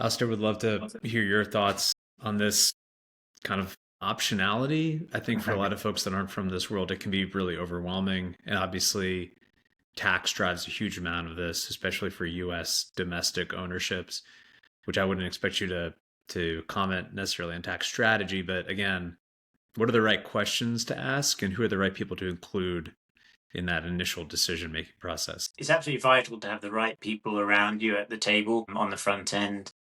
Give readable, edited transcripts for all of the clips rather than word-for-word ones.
Alistair, would love to hear your thoughts on this kind of optionality. I think for a lot of folks that aren't from this world, it can be really overwhelming. And obviously, tax drives a huge amount of this, especially for US domestic ownerships, which I wouldn't expect you to comment necessarily on tax strategy. But again, what are the right questions to ask and who are the right people to include in that initial decision making process? It's absolutely vital to have the right people around you at the table on the front end.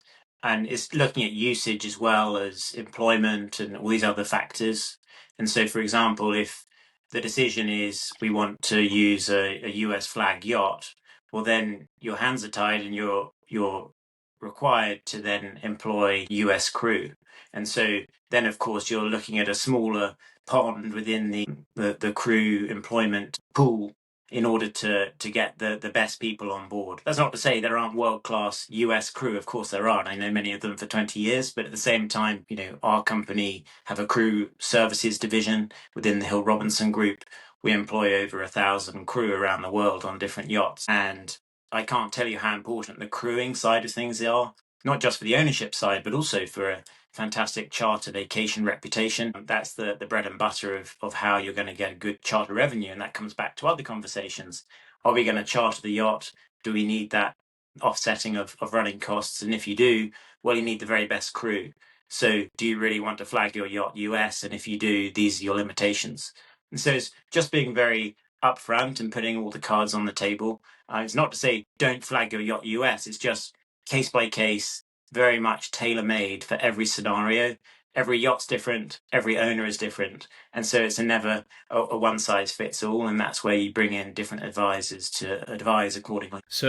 And it's looking at usage as well as employment and all these other factors. And so, for example, if the decision is we want to use a US flag yacht, well, then your hands are tied and you're required to then employ US crew. And so then, of course, you're looking at a smaller pond within the crew employment pool in order to get the best people on board. That's not to say there aren't world-class US crew. Of course there aren't. I know many of them for 20 years, but at the same time, our company have a crew services division within the Hill Robinson Group. We employ over 1,000 crew around the world on different yachts. And I can't tell you how important the crewing side of things are, not just for the ownership side, but also for a fantastic charter vacation reputation. That's the bread and butter of how you're going to get a good charter revenue. And that comes back to other conversations. Are we going to charter the yacht? Do we need that offsetting of running costs? And if you do, well, you need the very best crew. So do you really want to flag your yacht US? And if you do, these are your limitations. And so it's just being very upfront and putting all the cards on the table. It's not to say don't flag your yacht US. It's just case by case, very much tailor-made for every scenario. Every yacht's different, every owner is different, and so it's never a one size fits all, and that's where you bring in different advisors to advise accordingly. So